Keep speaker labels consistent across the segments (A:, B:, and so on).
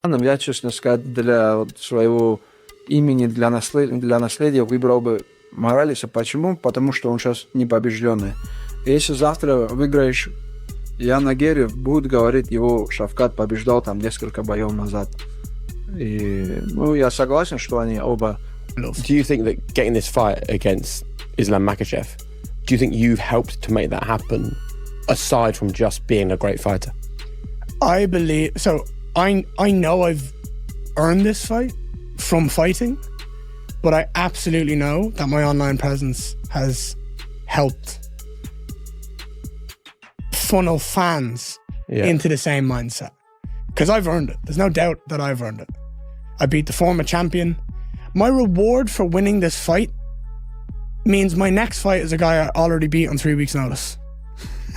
A: Я, честно сказать, для вот своего имени, для наследия выбрал бы Моралеса. Почему? Потому что он сейчас непобежденный. Если завтра выиграешь Яна Герри, будут говорить, его Шавкат побеждал там несколько боев назад. И, я согласен, что они оба...
B: Do you think that getting this fight against Islam Makhachev, do you think you've helped to make that happen, aside from just being a great fighter?
C: I believe... So, I know I've earned this fight from fighting, but I absolutely know that my online presence has helped funnel fans into the same mindset. Because I've earned it. There's no doubt that I've earned it. I beat the former champion. My reward for winning this fight means my next fight is a guy I already beat on 3 weeks' notice.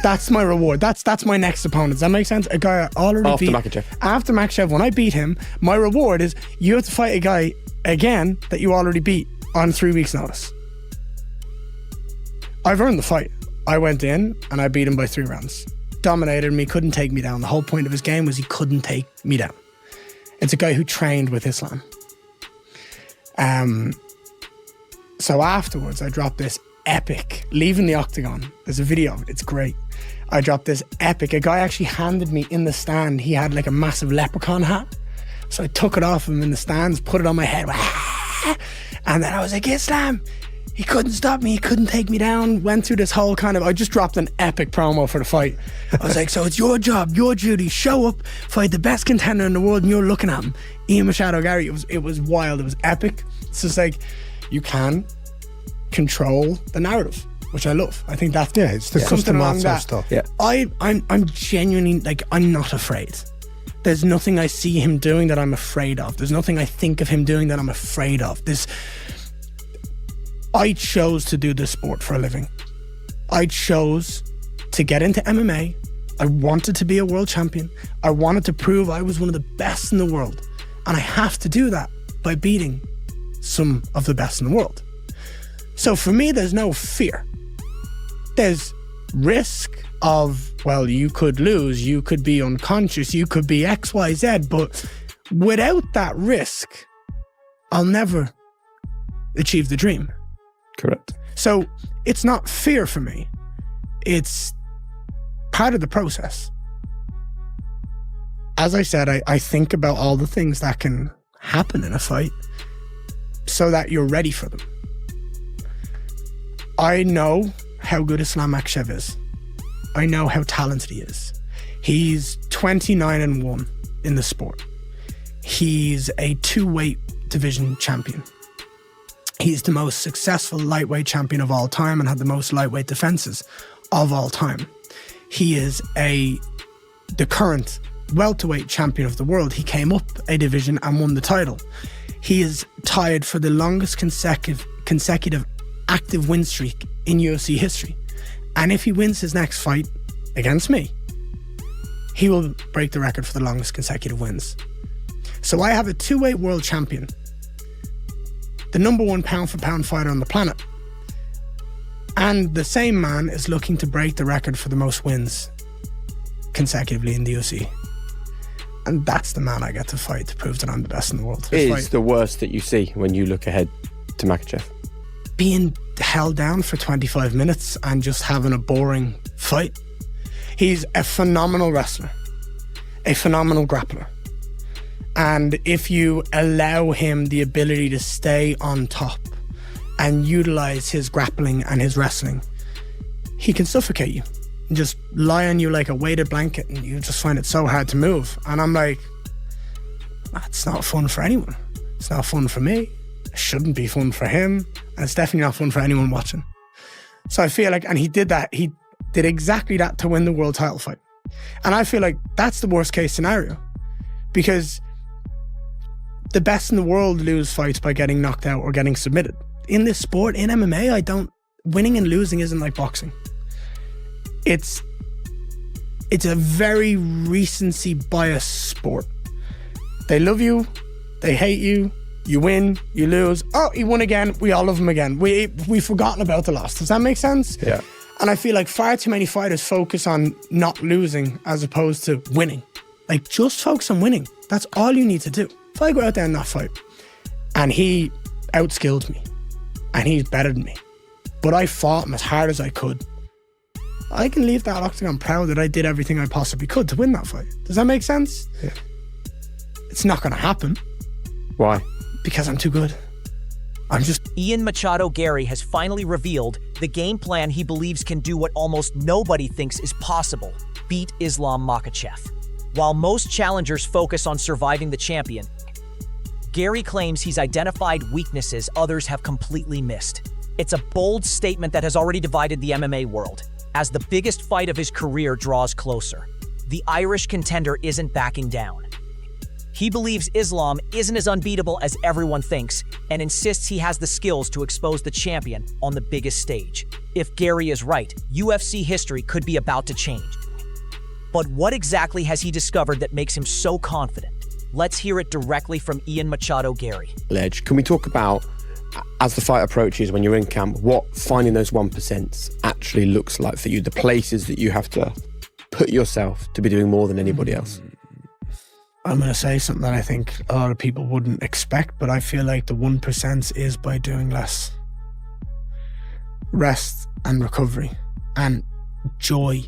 C: That's my reward. That's my next opponent. Does that make sense? A guy I already beat.
B: Makhachev.
C: After Makhachev, when I beat him, my reward is you have to fight a guy again that you already beat on 3 weeks' notice. I've earned the fight. I went in and I beat him by 3 rounds. Dominated me, couldn't take me down. The whole point of his game was he couldn't take me down. It's a guy who trained with Islam. So afterwards, I dropped this epic, leaving the octagon. There's a video of it, it's great. I dropped this epic, a guy actually handed me in the stand, he had like a massive leprechaun hat. So I took it off him in the stands, put it on my head, and then I was like, Islam, he couldn't stop me, he couldn't take me down, went through this whole I just dropped an epic promo for the fight. I was like, so it's your job, your duty, show up, fight the best contender in the world, and you're looking at him. Ian Machado Garry, it was wild, it was epic. It's just like, you can control the narrative, which I love. I think that's
D: it's the
C: something along that
D: stuff.
A: Yeah.
C: I'm genuinely, I'm not afraid. There's nothing I see him doing that I'm afraid of. There's nothing I think of him doing that I'm afraid of. I chose to do this sport for a living. I chose to get into MMA. I wanted to be a world champion. I wanted to prove I was one of the best in the world. And I have to do that by beating some of the best in the world. So for me, there's no fear. There's risk of, well, you could lose, you could be unconscious, you could be X, Y, Z, but without that risk, I'll never achieve the dream.
B: Correct.
C: So it's not fear for me. It's part of the process. As I said, I think about all the things that can happen in a fight so that you're ready for them. I know how good Islam Makhachev is. I know how talented he is. He's 29-1 in the sport. He's a 2-weight division champion. He's the most successful lightweight champion of all time and had the most lightweight defenses of all time. He is the current welterweight champion of the world. He came up a division and won the title. He is tied for the longest consecutive active win streak in UFC history. And if he wins his next fight against me, he will break the record for the longest consecutive wins. So I have a 2-weight world champion, the #1 pound-for-pound fighter on the planet. And the same man is looking to break the record for the most wins consecutively in the UFC. And that's the man I get to fight to prove that I'm the best in the world.
B: Is the worst that you see when you look ahead to Makhachev?
C: Being held down for 25 minutes and just having a boring fight. He's a phenomenal wrestler, a phenomenal grappler. And if you allow him the ability to stay on top and utilize his grappling and his wrestling, he can suffocate you and just lie on you like a weighted blanket, and you just find it so hard to move. And I'm like, that's not fun for anyone. It's not fun for me. It shouldn't be fun for him. And it's definitely not fun for anyone watching. So I feel like, and he did that. He did exactly that to win the world title fight. And I feel like that's the worst case scenario, because the best in the world lose fights by getting knocked out or getting submitted. In this sport, in MMA, winning and losing isn't like boxing. It's a very recency bias sport. They love you, they hate you, you win, you lose. Oh, he won again, we all love him again. We've forgotten about the loss. Does that make sense?
B: Yeah.
C: And I feel like far too many fighters focus on not losing as opposed to winning. Like, just focus on winning. That's all you need to do. If I go out there in that fight and he outskilled me and he's better than me, but I fought him as hard as I could, I can leave that octagon proud that I did everything I possibly could to win that fight. Does that make sense?
B: Yeah.
C: It's not going to happen.
B: Why?
C: Because I'm too good.
D: Ian Machado Garry has finally revealed the game plan he believes can do what almost nobody thinks is possible: beat Islam Makhachev. While most challengers focus on surviving the champion, Garry claims he's identified weaknesses others have completely missed. It's a bold statement that has already divided the MMA world, as the biggest fight of his career draws closer. The Irish contender isn't backing down. He believes Islam isn't as unbeatable as everyone thinks, and insists he has the skills to expose the champion on the biggest stage. If Garry is right, UFC history could be about to change. But what exactly has he discovered that makes him so confident? Let's hear it directly from Ian Machado Garry.
B: Ledge, can we talk about, as the fight approaches, when you're in camp, what finding those 1% actually looks like for you, the places that you have to put yourself to be doing more than anybody else?
C: I'm going to say something that I think a lot of people wouldn't expect, but I feel like the 1% is by doing less. Rest and recovery and joy.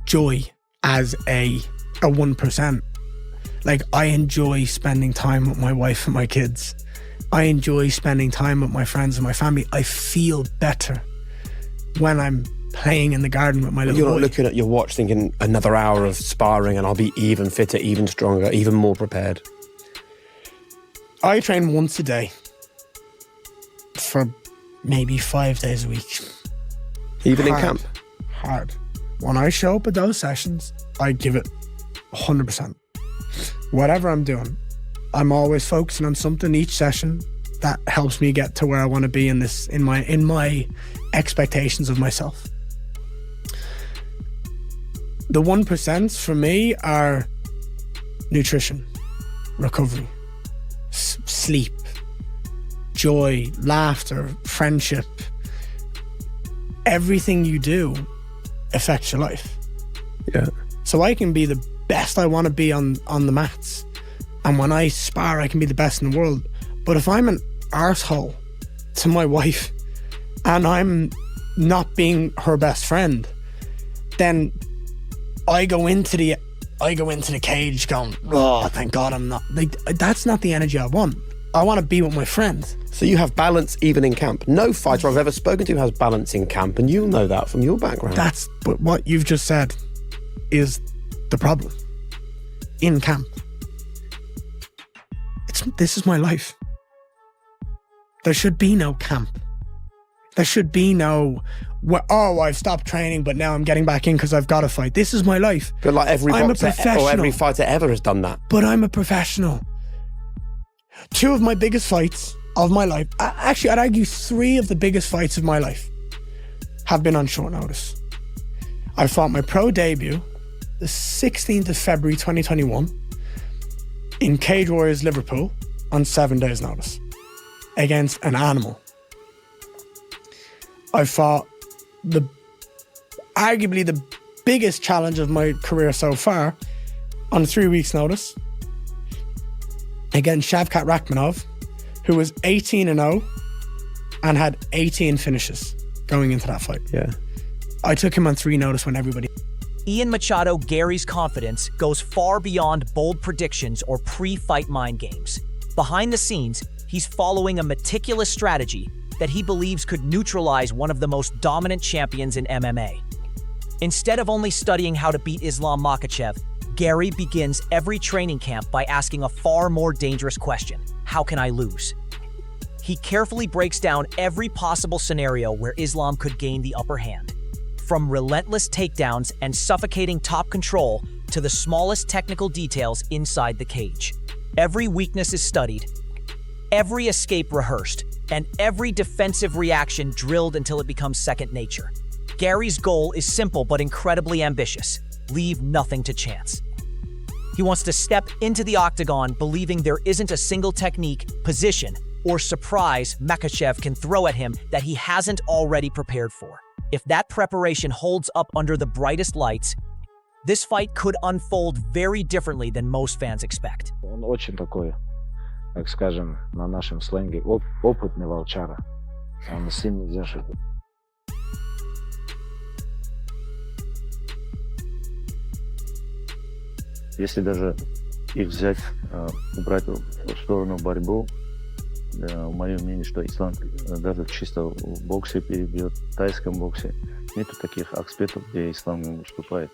C: Joy as a 1%. Like, I enjoy spending time with my wife and my kids. I enjoy spending time with my friends and my family. I feel better when I'm playing in the garden with my little boy.
B: You're not looking at your watch thinking another hour of sparring and I'll be even fitter, even stronger, even more prepared.
C: I train once a day for maybe 5 days a week.
B: Even in camp?
C: Hard. When I show up at those sessions, I give it 100%. Whatever I'm doing, I'm always focusing on something each session that helps me get to where I want to be in my expectations of myself. The 1% for me are nutrition, recovery, sleep, joy, laughter, friendship. Everything you do affects your life.
B: Yeah.
C: So I can be the best I want to be on the mats. And when I spar, I can be the best in the world. But if I'm an arsehole to my wife and I'm not being her best friend, then I go into the cage going, oh, thank God I'm not. Like, that's not the energy I want. I want to be with my friends.
B: So you have balance even in camp. No fighter I've ever spoken to has balance in camp, and you'll know that from your background.
C: But what you've just said is the problem. In camp. This is my life. There should be no camp. There should be no, I've stopped training, but now I'm getting back in because I've got to fight. This is my life.
B: But like every
C: I'm
B: boxer
C: a professional.
B: or every fighter ever has done that.
C: But I'm a professional. 2 of my biggest fights of my life, actually I'd argue 3 of the biggest fights of my life have been on short notice. I fought my pro debut the 16th of February 2021 in Cage Warriors Liverpool on 7 days notice against an animal. I fought arguably the biggest challenge of my career so far on 3 weeks notice against Shavkat Rakhmonov, who was 18-0 and had 18 finishes going into that fight.
B: Yeah.
C: I took him on 3 notice when everybody...
D: Ian Machado Garry's confidence goes far beyond bold predictions or pre-fight mind games. Behind the scenes, he's following a meticulous strategy that he believes could neutralize one of the most dominant champions in MMA. Instead of only studying how to beat Islam Makhachev, Garry begins every training camp by asking a far more dangerous question: how can I lose? He carefully breaks down every possible scenario where Islam could gain the upper hand. From relentless takedowns and suffocating top control to the smallest technical details inside the cage. Every weakness is studied, every escape rehearsed, and every defensive reaction drilled until it becomes second nature. Garry's goal is simple but incredibly ambitious: leave nothing to chance. He wants to step into the octagon believing there isn't a single technique, position, or surprise Makhachev can throw at him that he hasn't already prepared for. If that preparation holds up under the brightest lights, this fight could unfold very differently than most fans expect.
E: Он очень такой, так скажем, на нашем сленге, опытный волчара. Он с ним нельзя шутить. Если даже их взять, убрать в сторону борьбу, в моем мнении, что Ислам даже чисто в боксе перебьет, в тайском боксе. Нету таких аспектов, где Ислам не уступает.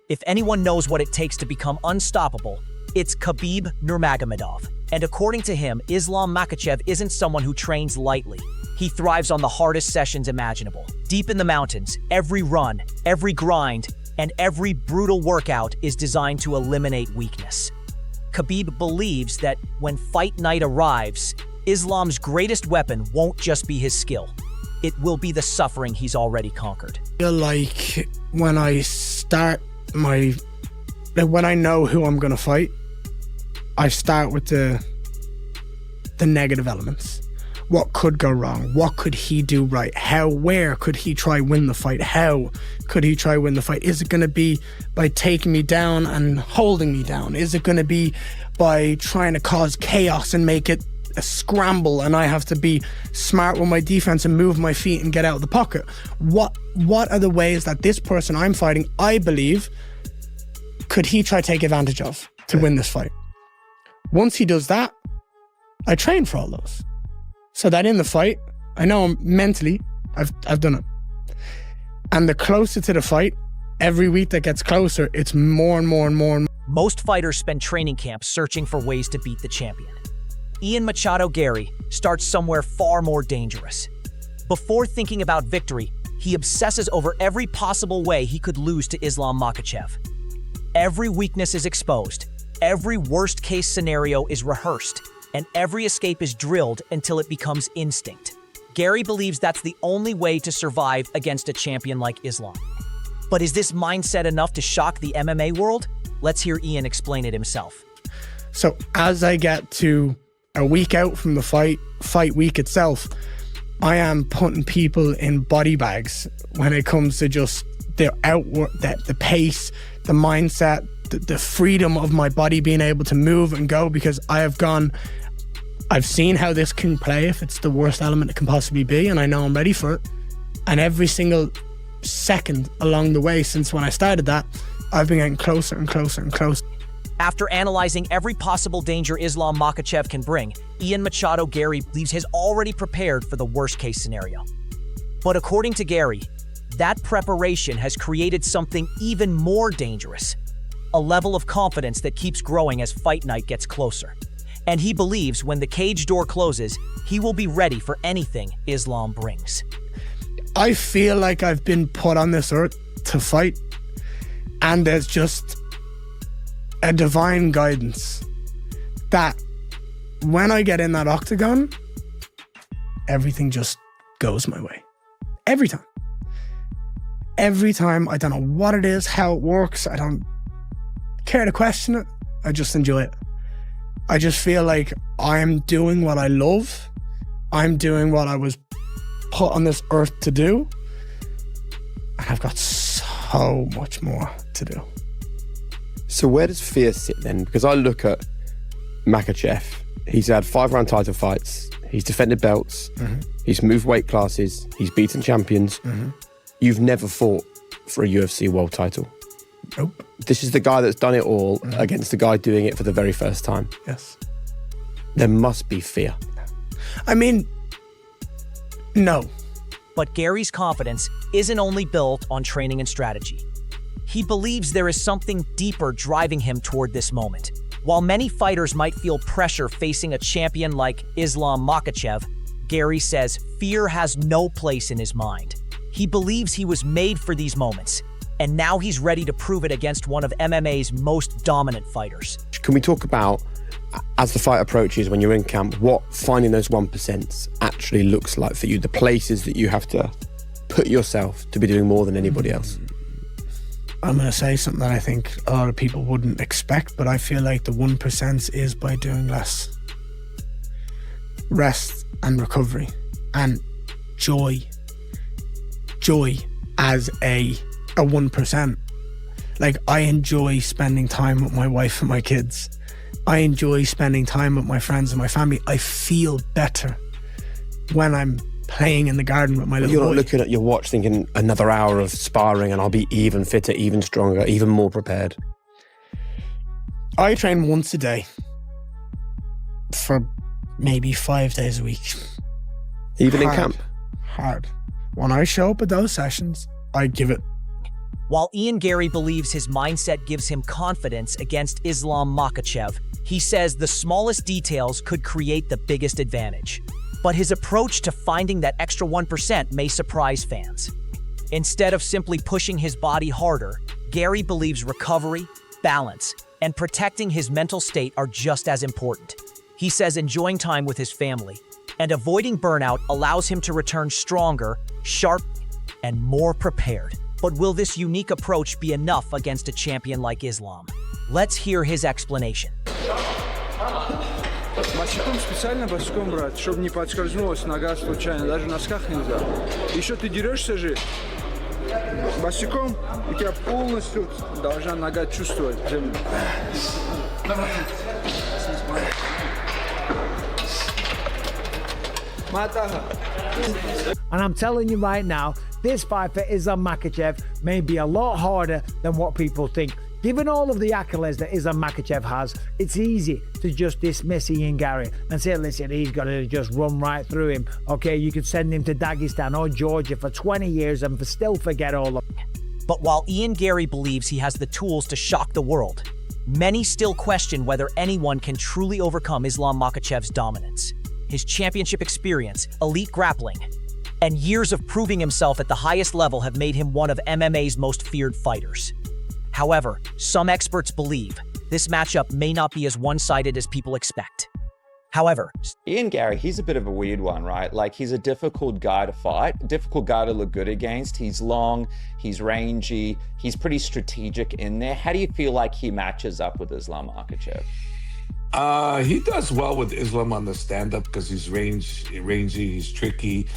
D: If anyone knows what it takes to become unstoppable, it's Khabib Nurmagomedov. And according to him, Islam Makhachev isn't someone who trains lightly. He thrives on the hardest sessions imaginable. Deep in the mountains, every run, every grind, and every brutal workout is designed to eliminate weakness. Khabib believes that when fight night arrives, Islam's greatest weapon won't just be his skill. It will be the suffering he's already conquered.
C: I feel like when I when I know who I'm gonna fight, I start with the negative elements. What could go wrong? What could he do right? Where could he try win the fight? How could he try win the fight? Is it gonna be by taking me down and holding me down? Is it gonna be by trying to cause chaos and make it a scramble and I have to be smart with my defense and move my feet and get out of the pocket? What are the ways that this person I'm fighting, I believe, could he try to take advantage of to win this fight? Once he does that, I train for all those. So that in the fight, I know mentally, I've done it. And the closer to the fight, every week that gets closer, it's more and more and more and more.
D: Most fighters spend training camps searching for ways to beat the champion. Machado Garry starts somewhere far more dangerous. Before thinking about victory, he obsesses over every possible way he could lose to Islam Makhachev. Every weakness is exposed, every worst-case scenario is rehearsed, and every escape is drilled until it becomes instinct. Garry believes that's the only way to survive against a champion like Islam. But is this mindset enough to shock the MMA world? Let's hear Ian explain it himself.
C: So as I get to a week out from the fight week itself, I am putting people in body bags when it comes to just the outward, the pace, the mindset, the freedom of my body being able to move and go, because I've seen how this can play if it's the worst element it can possibly be, and I know I'm ready for it. And every single second along the way since when I started that, I've been getting closer and closer and closer.
D: After analyzing every possible danger Islam Makhachev can bring, Machado Garry believes he's already prepared for the worst-case scenario. But according to Garry, that preparation has created something even more dangerous, a level of confidence that keeps growing as fight night gets closer. And he believes when the cage door closes, he will be ready for anything Islam brings.
C: I feel like I've been put on this earth to fight, and there's just a divine guidance that when I get in that octagon, everything just goes my way. Every time. Every time. I don't know what it is, how it works. I don't care to question it. I just enjoy it. I just feel like I'm doing what I love. I'm doing what I was put on this earth to do. And I've got so much more to do.
B: So where does fear sit then? Because I look at Makhachev. He's had 5-round title fights. He's defended belts. Mm-hmm. He's moved weight classes. He's beaten champions. Mm-hmm. You've never fought for a UFC world title.
C: Nope.
B: This is the guy that's done it all against the guy doing it for the very first time.
C: Yes.
B: There must be fear.
C: I mean, no.
D: But Garry's confidence isn't only built on training and strategy. He believes there is something deeper driving him toward this moment. While many fighters might feel pressure facing a champion like Islam Makhachev, Garry says fear has no place in his mind. He believes he was made for these moments, and now he's ready to prove it against one of MMA's most dominant fighters.
B: Can we talk about, as the fight approaches, when you're in camp, what finding those 1% actually looks like for you, the places that you have to put yourself to be doing more than anybody else?
C: I'm going to say something that I think a lot of people wouldn't expect, but I feel like the 1% is by doing less. Rest and recovery and joy. Joy as a 1%. Like, I enjoy spending time with my wife and my kids. I enjoy spending time with my friends and my family. I feel better when I'm playing in the garden with my little boy.
B: You're not looking at your watch thinking another hour of sparring and I'll be even fitter, even stronger, even more prepared.
C: I train once a day for maybe 5 days a week.
B: Even in camp?
C: Hard. When I show up at those sessions, I give it.
D: While Ian Garry believes his mindset gives him confidence against Islam Makhachev, he says the smallest details could create the biggest advantage. But his approach to finding that extra 1% may surprise fans. Instead of simply pushing his body harder, Garry believes recovery, balance, and protecting his mental state are just as important. He says enjoying time with his family and avoiding burnout allows him to return stronger, sharp, and more prepared. But will this unique approach be enough against a champion like Islam? Let's hear his explanation.
A: Босиком специально босиком брать, чтобы не подскользнулась нога случайно, даже в носках нельзя. Еще ты дерешься же босиком, у тебя полностью должна нога чувствовать землю.
F: And I'm telling you right now, this fight for Islam Makhachev may be a lot harder than what people think. Given all of the accolades that Islam Makhachev has, it's easy to just dismiss Ian Garry and say, listen, he's got to just run right through him. Okay, you could send him to Dagestan or Georgia for 20 years and still forget all of it.
D: But while Ian Garry believes he has the tools to shock the world, many still question whether anyone can truly overcome Islam Makhachev's dominance. His championship experience, elite grappling, and years of proving himself at the highest level have made him one of MMA's most feared fighters. However, some experts believe this matchup may not be as one-sided as people expect. However,
G: Ian Garry, he's a bit of a weird one, right? Like, he's a difficult guy to fight, difficult guy to look good against. He's long, he's rangy, he's pretty strategic in there. How do you feel like he matches up with Islam Makhachev?
H: He does well with Islam on the stand-up because he's rangy, he's tricky,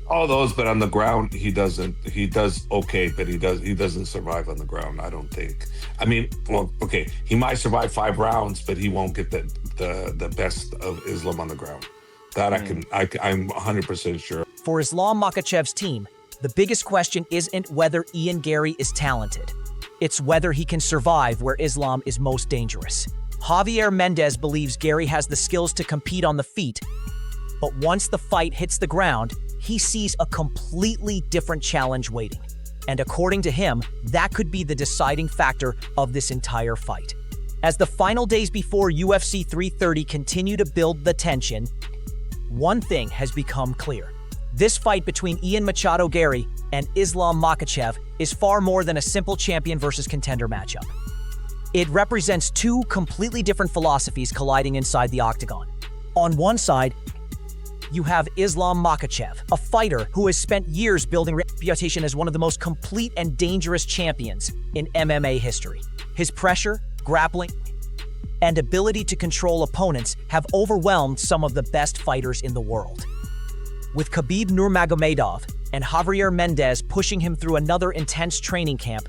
H: all those. But on the ground, he doesn't. He does okay, but he doesn't survive on the ground. I don't think. I mean, well, okay, he might survive 5 rounds, but he won't get the best of Islam on the ground. That I'm 100% sure.
D: For Islam Makhachev's team, the biggest question isn't whether Ian Garry is talented. It's whether he can survive where Islam is most dangerous. Javier Mendez believes Garry has the skills to compete on the feet, but once the fight hits the ground, he sees a completely different challenge waiting. And according to him, that could be the deciding factor of this entire fight. As the final days before UFC 330 continue to build the tension, one thing has become clear. This fight between Machado Garry and Islam Makhachev is far more than a simple champion versus contender matchup. It represents two completely different philosophies colliding inside the octagon. On one side, you have Islam Makhachev, a fighter who has spent years building reputation as one of the most complete and dangerous champions in MMA history. His pressure, grappling, and ability to control opponents have overwhelmed some of the best fighters in the world. With Khabib Nurmagomedov and Javier Mendez pushing him through another intense training camp,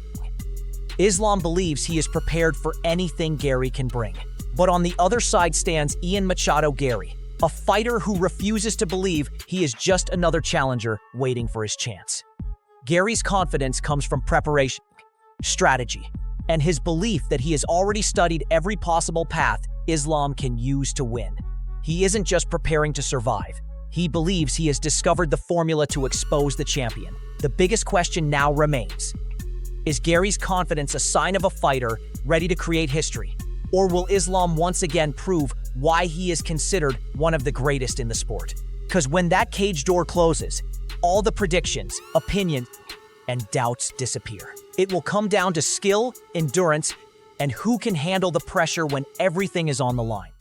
D: Islam believes he is prepared for anything Garry can bring. But on the other side stands Machado Garry, a fighter who refuses to believe he is just another challenger waiting for his chance. Garry's confidence comes from preparation, strategy, and his belief that he has already studied every possible path Islam can use to win. He isn't just preparing to survive. He believes he has discovered the formula to expose the champion. The biggest question now remains: is Garry's confidence a sign of a fighter ready to create history? Or will Islam once again prove why he is considered one of the greatest in the sport? Because when that cage door closes, all the predictions, opinions, and doubts disappear. It will come down to skill, endurance, and who can handle the pressure when everything is on the line.